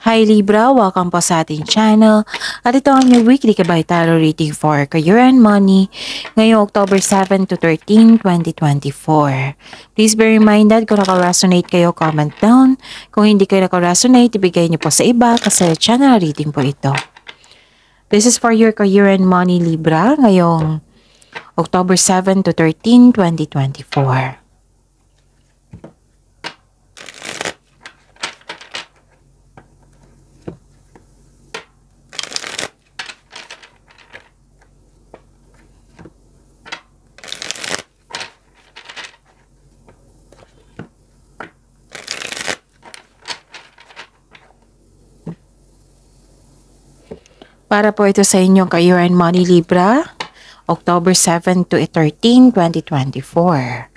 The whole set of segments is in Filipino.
Hi Libra, welcome po sa ating channel. At ito ang yung weekly Kabay Tarot reading for career and money ngayong October 7 to 13, 2024. Please bear in mind that kung naka-resonate kayo, comment down. Kung hindi kayo naka-resonate, ibigay niyo po sa iba kasi channel reading po ito. This is for your career and money Libra ngayong October 7 to 13, 2024. Para po ito sa inyong career and money Libra, October 7 to 13, 2024.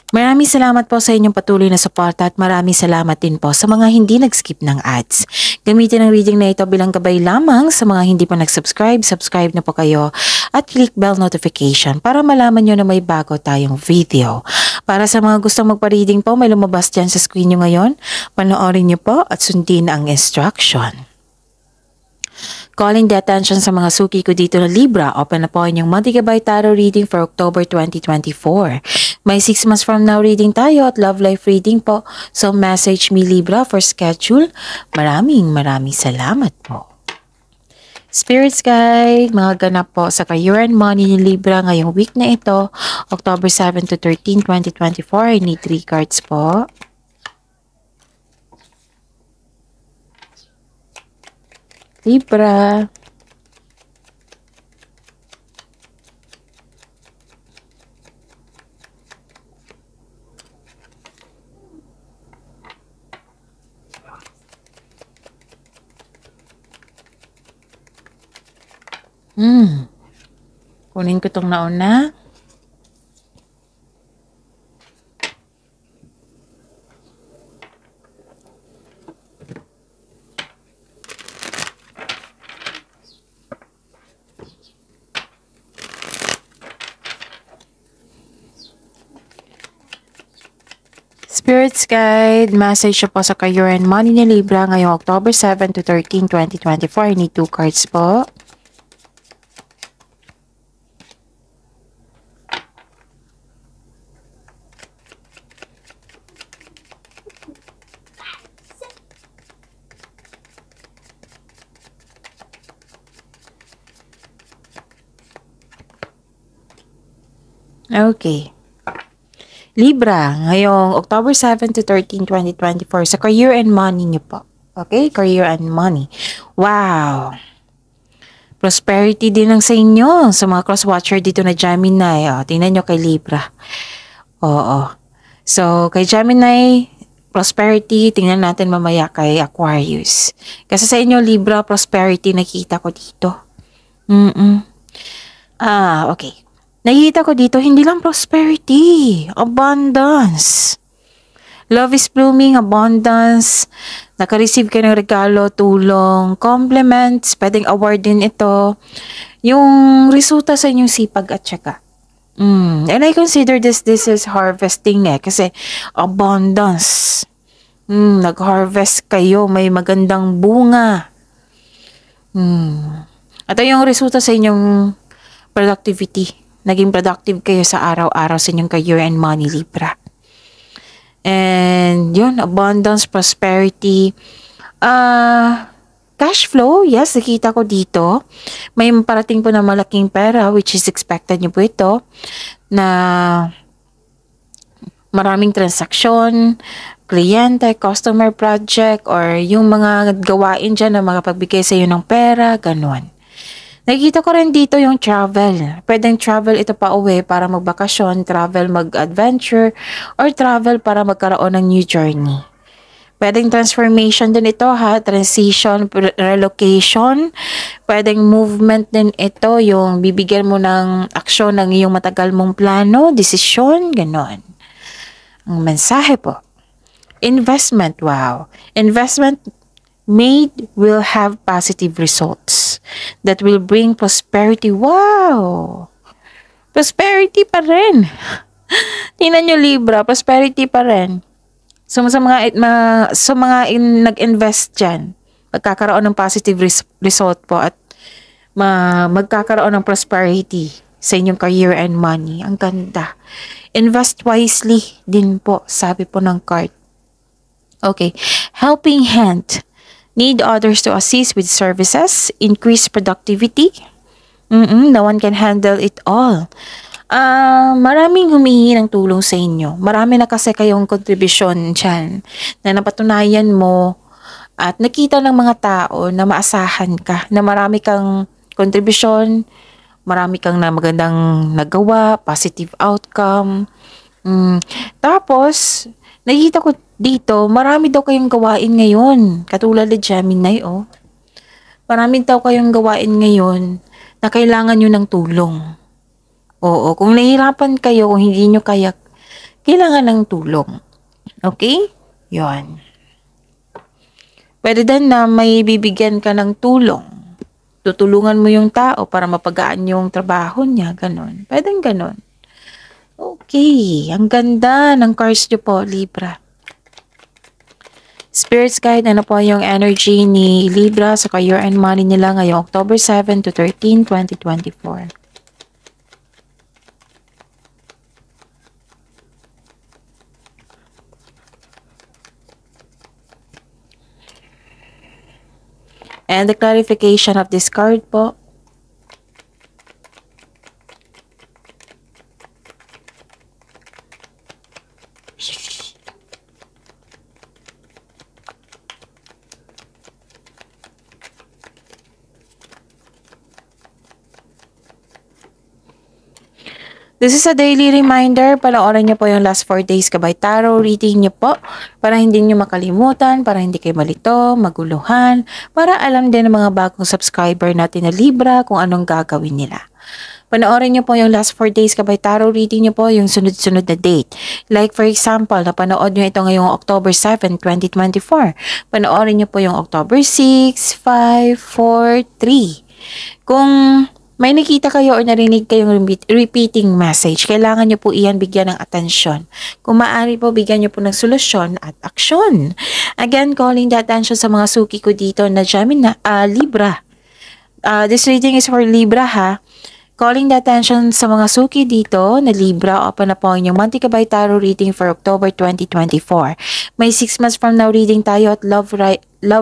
Maraming salamat po sa inyong patuloy na suporta at maraming salamat din po sa mga hindi nag-skip ng ads. Gamitin ang reading na ito bilang gabay lamang sa mga hindi pa nag-subscribe. Subscribe na po kayo at click bell notification para malaman nyo na may bago tayong video. Para sa mga gustong magpa-reading po, may lumabas dyan sa screen nyo ngayon. Panoorin nyo po at sundin ang instruction. Calling the attention sa mga suki ko dito na Libra, open na po inyong monthly Kabay Tarot reading for October 2024. May 6 months from now reading tayo at love life reading po. So message me Libra for schedule. Maraming salamat po. Spirits guide, mga ganap po sa career and money ni Libra ngayong week na ito, October 7 to 13, 2024. I need 3 cards po. Libra. Kunin ko tong nauna. Spirits guide, message po sa career and money ni Libra ngayong October 7 to 13, 2024. I need 2 cards po. Okay. Libra, ngayong October 7 to 13, 2024, sa career and money niyo po. Okay? Career and money. Wow! Prosperity din ang sa inyo. Sa mga cross-watcher dito na Gemini. Tingnan nyo kay Libra. Oo. So, kay Gemini, prosperity. Tingnan natin mamaya kay Aquarius. Kasi sa inyo, Libra, prosperity nakita ko dito. Okay. Nakikita ko dito, hindi lang prosperity, abundance. Love is blooming, abundance. Naka-receive kayo ng regalo, tulong, compliments, pwedeng award din ito. Yung resulta sa inyong sipag at syaga. And I consider this is harvesting kasi abundance. Nag-harvest kayo, may magandang bunga. At yung resulta sa inyong productivity. Naging productive kayo sa araw-araw sa inyong career and money, Libra. And yun, abundance, prosperity, cash flow, yes, nakita ko dito. May parating po na malaking pera, which is expected nyo po ito, na maraming transaksyon, kliyente, customer project, or yung mga gawain dyan na makapagbigay sa iyo ng pera, ganun. Nakikita ko rin dito yung travel. Pwedeng travel ito pa uwi para magbakasyon, travel mag-adventure, or travel para magkaroon ng new journey. Pwedeng transformation din ito ha, transition, relocation. Pwedeng movement din ito, yung bibigyan mo ng aksyon ng iyong matagal mong plano, desisyon, ganon. Ang mensahe po. Investment, wow. Investment made will have positive results that will bring prosperity. Wow! Prosperity pa rin. Tingnan nyo Libra, prosperity pa rin. So sa mga nag-invest diyan, magkakaroon ng positive result po at magkakaroon ng prosperity sa inyong career and money. Ang ganda. Invest wisely din po, sabi po ng card. Okay. Helping hand. Need others to assist with services, increase productivity. No one can handle it all. Maraming humihingi ng tulong sa inyo. Marami na kasi kayong kontribusyon dyan na napatunayan mo at nakita ng mga tao na maasahan ka, na marami kang kontribusyon, marami kang na magandang nagawa, positive outcome. Tapos, nakita ko dito, marami daw kayong gawain ngayon. Katulad ni Gemini, oh. Marami daw kayong gawain ngayon na kailangan nyo ng tulong. Oo, kung nahihirapan kayo, kung hindi nyo kaya, kailangan ng tulong. Okay? Yon. Pwede din na may bibigyan ka ng tulong. Tutulungan mo yung tao para mapagaan yung trabaho niya. Ganon. Pwedeng ganon. Okay. Ang ganda ng cards nyo po, Libra. Spirits guide, ano po yung energy ni Libra sa career and money nila ngayong October 7 to 13, 2024. And the clarification of this card po. This is a daily reminder. Panoorin niyo po yung last 4 days Gabay Tarot reading niyo po para hindi niyo makalimutan, para hindi kayo malito, maguluhan, para alam din ng mga bagong subscriber natin na Libra kung anong gagawin nila. Panoorin niyo po yung last 4 days Gabay Tarot reading niyo po yung sunod-sunod na date. Like for example, napanood niyo ito ngayong October 7, 2024. Panoorin niyo po yung October 6, 5, 4, 3. Kung may nakita kayo o narinig kayong repeating message, kailangan nyo po iyan bigyan ng atensyon. Kung maaari po, bigyan nyo po ng solusyon at aksyon. Again, calling the attention sa mga suki ko dito na Gemini, Libra. This reading is for Libra ha. Calling the attention sa mga suki dito na Libra, open na po ang inyong Monthly Gabay Tarot reading for October 2024. May 6 months from now reading tayo at love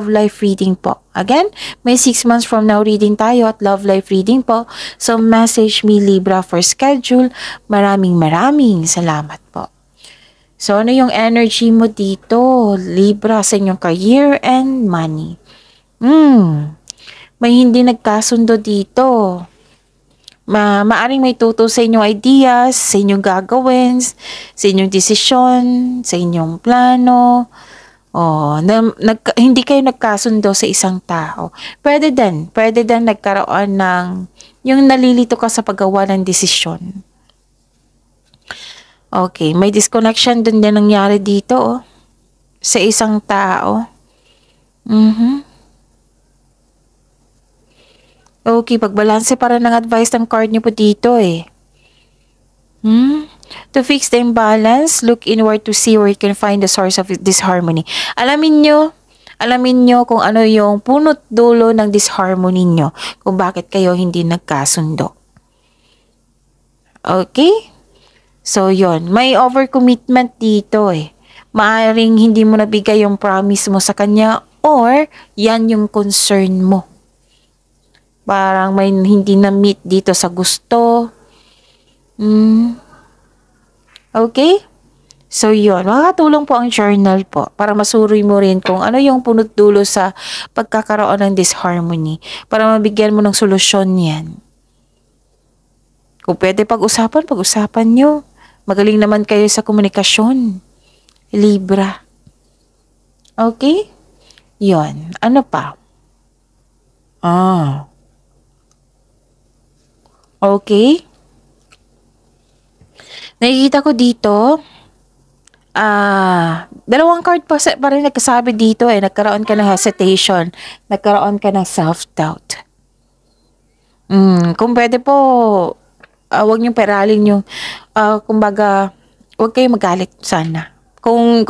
life reading po. Again, may 6 months from now reading tayo at love life reading po. So message me Libra for schedule. Maraming salamat po. So ano yung energy mo dito, Libra, sa inyong career and money? May hindi nagkasundo dito. Maaring may tuto sa inyong ideas, sa inyong gagawin, sa inyong desisyon, sa inyong plano. Hindi kayo nagkasundo sa isang tao. Pwede din nagkaroon ng yung nalilito ka sa paggawa ng desisyon. Okay, may disconnection din nangyari dito sa isang tao. Okay, pagbalanse para ng advice ng card niyo po dito To fix the imbalance, look inward to see where you can find the source of disharmony. Alamin nyo kung ano yung punot dulo ng disharmony nyo, kung bakit kayo hindi nagkasundo. Okay? So, yon. May overcommitment dito Maaring hindi mo nabigay yung promise mo sa kanya or yan yung concern mo. Parang may hindi na-meet dito sa gusto. Okay? So, yun. Makakatulong po ang journal po para masuri mo rin kung ano yung punot dulo sa pagkakaroon ng disharmony para mabigyan mo ng solusyon yan. Kung pwede pag-usapan nyo. Magaling naman kayo sa komunikasyon. Libra. Okay? Yun. Ano pa? Okay. Nakikita ko dito, dalawang card pa rin nagkasabi dito nagkaroon ka ng hesitation, nagkaroon ka ng self-doubt. Kung pwede po, huwag niyong peralin yung, kumbaga, huwag kayong magalit sana. Kung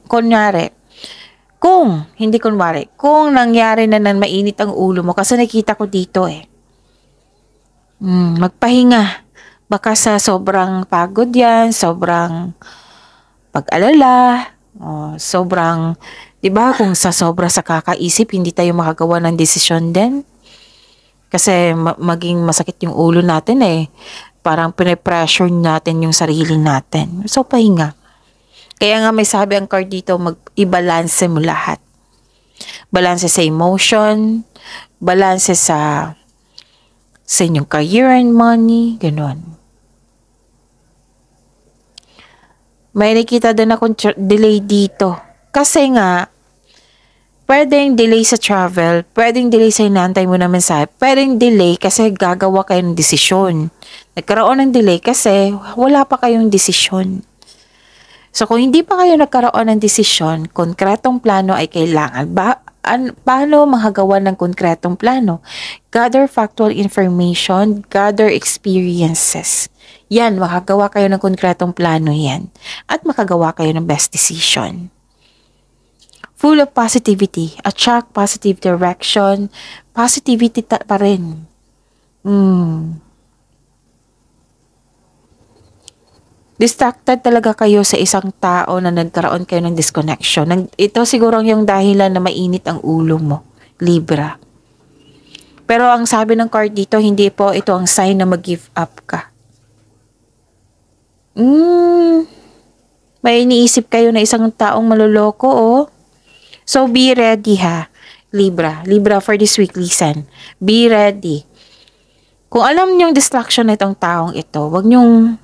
kunyari, hindi kunwari, kung nangyari na mainit ang ulo mo, kasi nakita ko dito magpahinga. Baka sa sobrang pagod yan, sobrang pag-alala, sobrang, di ba, kung sa sobra sa kakaisip, hindi tayo makagawa ng desisyon din. Kasi maging masakit yung ulo natin Parang pinipressure natin yung sarili natin. So, pahinga. Kaya nga may sabi ang card dito, i-balance mo lahat. Balance sa emotion, balance sa inyong career and money, ganun. May nakita din akong delay dito. Kasi nga, pwedeng delay sa travel, pwedeng delay sa inaantay mo na mensahe, pwedeng delay kasi gagawa kayo ng desisyon. Nagkaroon ng delay kasi wala pa kayong desisyon. So kung hindi pa kayo nagkaroon ng desisyon, konkretong plano ay kailangan. Paano makagawa ng konkretong plano? Gather factual information, gather experiences. Yan, makagawa kayo ng konkretong plano yan. At makagawa kayo ng best decision. Full of positivity, attract positive direction, positivity pa rin. Distracted talaga kayo sa isang tao na nagkaroon kayo ng disconnection. Ito siguro yung dahilan na mainit ang ulo mo, Libra. Pero ang sabi ng card dito, hindi po ito ang sign na mag-give up ka. May iniisip kayo na isang taong maloloko So, be ready Libra. Libra, for this week, listen. Be ready. Kung alam niyong distraction na itong taong ito, wag niyong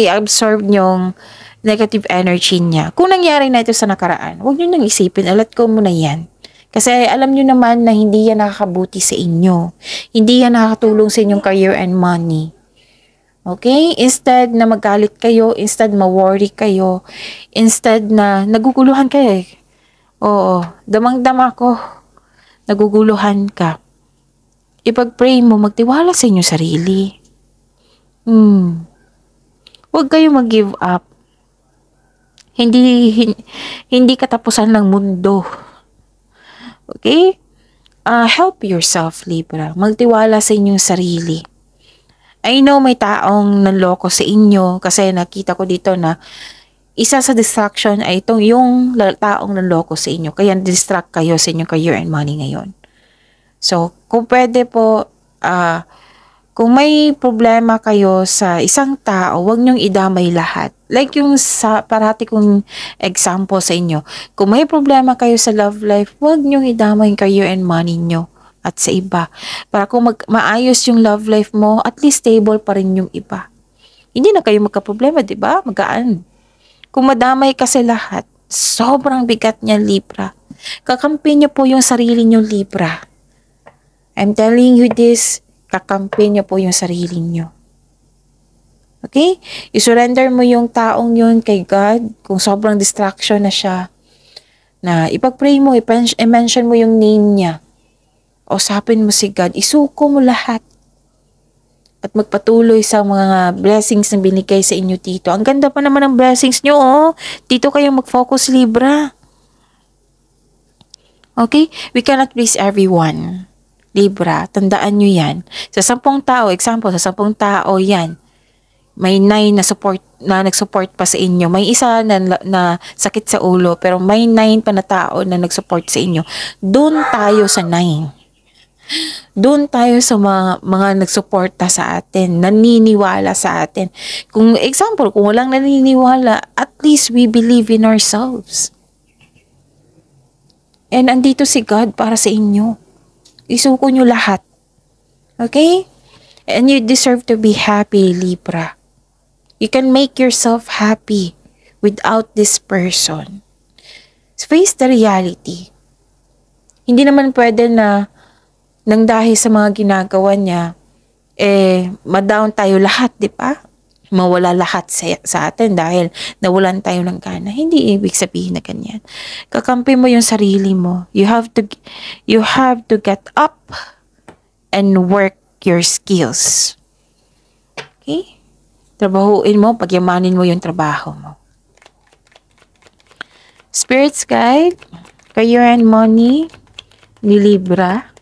i-absorb yung negative energy niya. Kung nangyari na ito sa nakaraan, wag niyo nang isipin, let go mo na yan. Kasi alam niyo naman na hindi yan nakakabuti sa inyo. Hindi yan nakakatulong sa inyong career and money. Okay? Instead na magalit kayo, instead ma-worry kayo, instead na naguguluhan kayo Oo, damang-dama ko. Naguguluhan ka. Ipag-pray mo, magtiwala sa inyong sarili. Huwag kayo mag-give up. Hindi katapusan ng mundo. Okay? Help yourself, Libra. Magtiwala sa inyong sarili. I know may taong nanloko sa inyo kasi nakita ko dito na isa sa distraction ay itong yung taong nanloko sa inyo. Kaya distract kayo sa inyong career and money ngayon. So, kung pwede po, kung may problema kayo sa isang tao, huwag niyong idamay lahat. Like yung parati kong example sa inyo. Kung may problema kayo sa love life, huwag niyong idamay yung career and money niyo at sa iba. Para kung maayos yung love life mo, at least stable pa rin yung iba. Hindi na kayo magka-problema, di ba? Magaan. Kung madamay kasi lahat, sobrang bigat niya, Libra. Kakampi niyo po yung sarili niyo, Libra. I'm telling you this, kakampi niyo po yung sarili niyo. Okay? I-surrender mo yung taong yun kay God, kung sobrang distraction na siya. Na ipag-pray mo, i-mention mo yung name niya. Usapin mo si God, isuko mo lahat. At magpatuloy sa mga blessings na binigay sa inyo dito. Ang ganda pa naman ng blessings nyo, Dito kayo mag-focus, Libra. Okay? We cannot please everyone. Libra, tandaan nyo yan. Sa 10 tao, example, sa 10 tao yan, may 9 na nag-support pa sa inyo. May isa na sakit sa ulo, pero may 9 pa na tao na nag-support sa inyo. Doon tayo sa 9. Doon tayo sa mga nagsuporta sa atin, naniniwala sa atin. Kung example, kung walang naniniwala, at least we believe in ourselves. And andito si God para sa inyo. Isuko nyo lahat. Okay? And you deserve to be happy, Libra. You can make yourself happy without this person. Face the reality. Hindi naman pwede na nang dahil sa mga ginagawa niya, ma-down tayo lahat, di ba? Mawala lahat sa atin dahil nawalan tayo ng gana. Hindi ibig sabihin na ganyan. Kakampi mo yung sarili mo. You have to get up and work your skills. Okay? Trabahuin mo, pagyamanin mo yung trabaho mo. Spirits guide, career and money, ni Libra.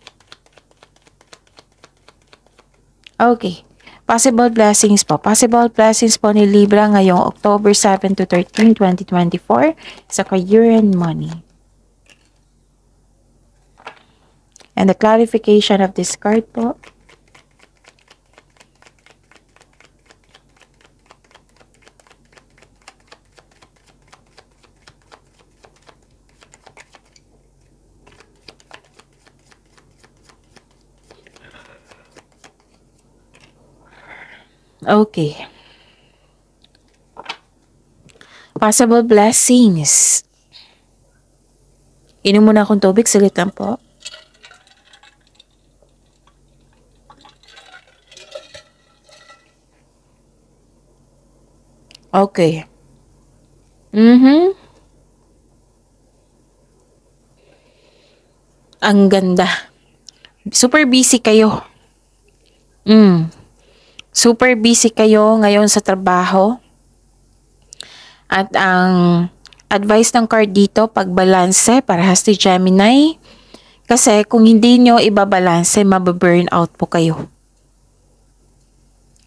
Okay. Possible blessings po. Possible blessings po ni Libra ngayong October 7 to 13, 2024 sa career and money. And the clarification of this card po. Okay. Possible blessings. Inom muna akong tubig. Saglit lang po. Okay. Ang ganda. Super busy kayo. Super busy kayo ngayon sa trabaho. At ang advice ng card dito, pagbalanse, parehas ni Gemini. Kasi kung hindi nyo ibabalanse, mababurn out po kayo.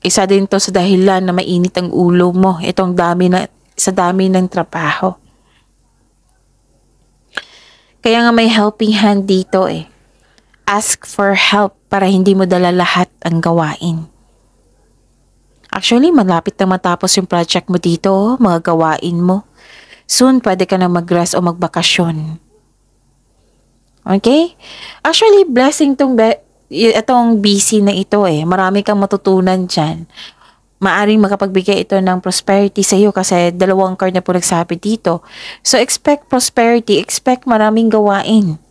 Isa din to sa dahilan na mainit ang ulo mo. Itong sa dami ng trabaho. Kaya nga may helping hand dito eh. Ask for help para hindi mo dala lahat ang gawain. Actually, malapit na matapos yung project mo dito, mga gawain mo. Soon, pwede ka na mag-rest o magbakasyon. Okay? Actually, blessing itong busy na ito eh. Marami kang matutunan dyan. Maaring makapagbigay ito ng prosperity sa iyo kasi dalawang card na po nagsabi dito. So, expect prosperity. Expect maraming gawain.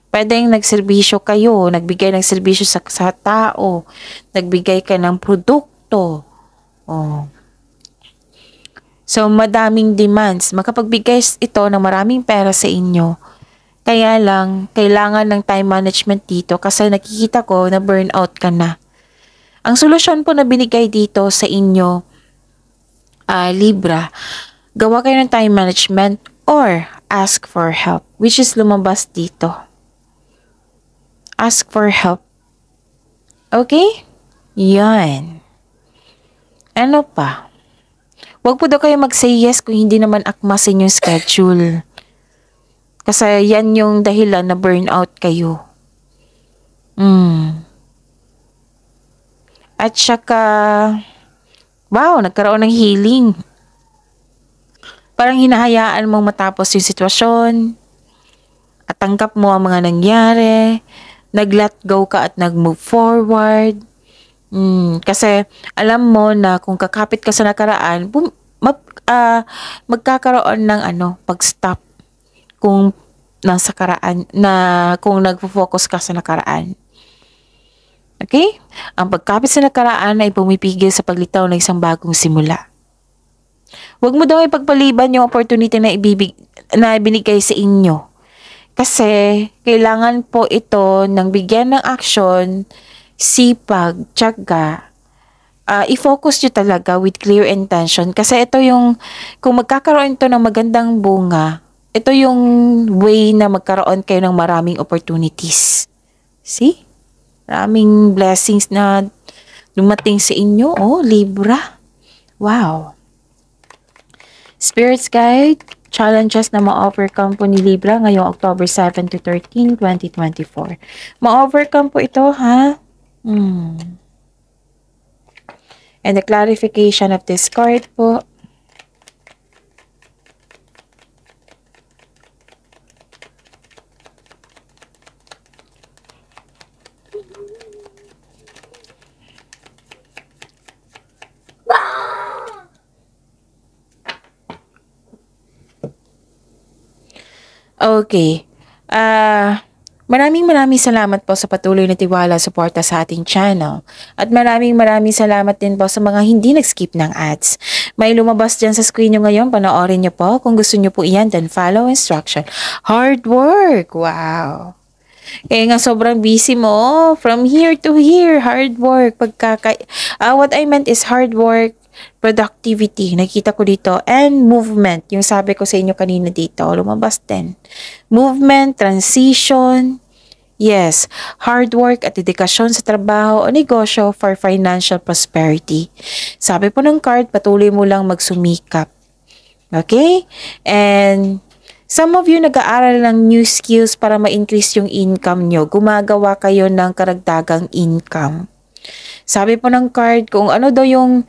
Pwedeng nagserbisyo kayo, nagbigay ng serbisyo sa tao, nagbigay ka ng produkto. Oh. So, madaming demands. Makapagbigay ito ng maraming pera sa inyo. Kaya lang, kailangan ng time management dito kasi nakikita ko na burnout ka na. Ang solusyon po na binigay dito sa inyo, Libra, gawa kayo ng time management or ask for help, which is lumabas dito. Ask for help. Okay? Yan. Ano pa? Huwag po daw kayo mag-say yes kung hindi naman akma sa inyong schedule. Kasi yan yung dahilan na burnout kayo. At saka, wow, nagkaroon ng healing. Parang hinahayaan mong matapos yung sitwasyon. At tanggap mo ang mga nangyari. Nag-let go ka at nag-move forward. Kasi alam mo na kung kakapit ka sa nakaraan, magkakaroon ng pag-stop kung nasa karaan kung nagfo-focus ka sa nakaraan. Okay? Ang pagkapit sa nakaraan ay pumipigil sa paglitaw ng isang bagong simula. Huwag mo daw ipagpaliban yung opportunity na binigay sa inyo. Kasi kailangan po ito ng bigyan ng action, sipag, tiyaga, i-focus nyo talaga with clear intention. Kasi ito yung, kung magkakaroon ito ng magandang bunga, ito yung way na magkaroon kayo ng maraming opportunities. See? Maraming blessings na dumating sa inyo. Oh, Libra. Wow. Spirits Guide, challenges na ma-overcome po ni Libra ngayong October 7 to 13, 2024. Ma-overcome po ito, ha? And the clarification of this card po. Okay. Maraming salamat po sa patuloy na tiwala suporta sa ating channel. At maraming salamat din po sa mga hindi nag-skip ng ads. May lumabas dyan sa screen nyo ngayon. Panoorin nyo po. Kung gusto nyo po iyan, then follow instruction. Hard work! Wow! Kaya nga sobrang busy mo. From here to here, hard work. What I meant is hard work productivity, nakita ko dito, and movement, yung sabi ko sa inyo kanina dito, lumabas din. Movement, transition, yes, hard work at dedikasyon sa trabaho o negosyo for financial prosperity. Sabi po ng card, patuloy mo lang magsumikap. Okay? And some of you nag-aaral ng new skills para ma-increase yung income nyo. Gumagawa kayo ng karagdagang income. Sabi po ng card, kung ano daw yung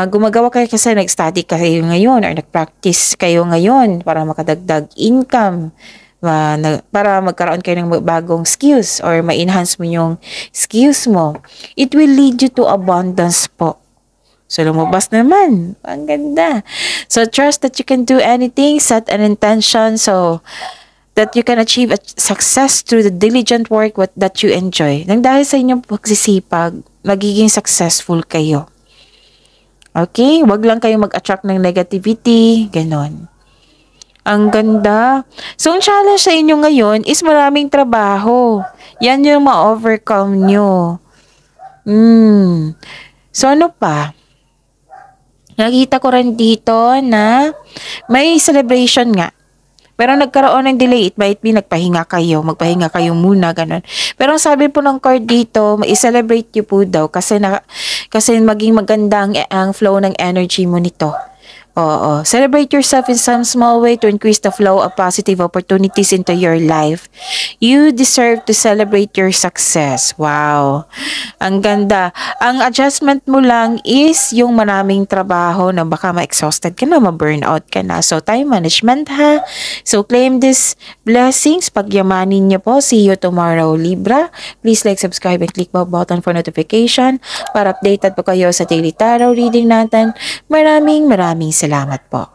gumagawa kayo kasi nag-study kayo ngayon or nag-practice kayo ngayon para makadagdag income, para magkaroon kayo ng bagong skills or ma-enhance mo yung skills mo. It will lead you to abundance po. So, lumabas naman. Ang ganda. So, trust that you can do anything, set an intention so that you can achieve a success through the diligent work that you enjoy. Nang dahil sa inyong pagsisipag, magiging successful kayo. Okay? Huwag lang kayo mag-attract ng negativity. Ganon. Ang ganda. So, ang challenge sa inyo ngayon is maraming trabaho. Yan yung ma-overcome nyo. So, ano pa? Nakita ko rin dito na may celebration nga. Pero nagkaroon ng delay. It might be nagpahinga kayo. Magpahinga kayo muna. Ganun. Pero ang sabi po ng card dito, i-celebrate nyo po daw. Kasi maging maganda ang flow ng energy mo nito. Oo. Celebrate yourself in some small way to increase the flow of positive opportunities into your life. You deserve to celebrate your success. Wow. Ang ganda. Ang adjustment mo lang is yung maraming trabaho na baka ma-exhausted ka na, ma-burnout ka na. So, time management ha. So, claim these blessings. Pagyamanin niyo po. See you tomorrow, Libra. Please like, subscribe, and click the button for notification para updated po kayo sa daily tarot reading natin. Maraming salamat po.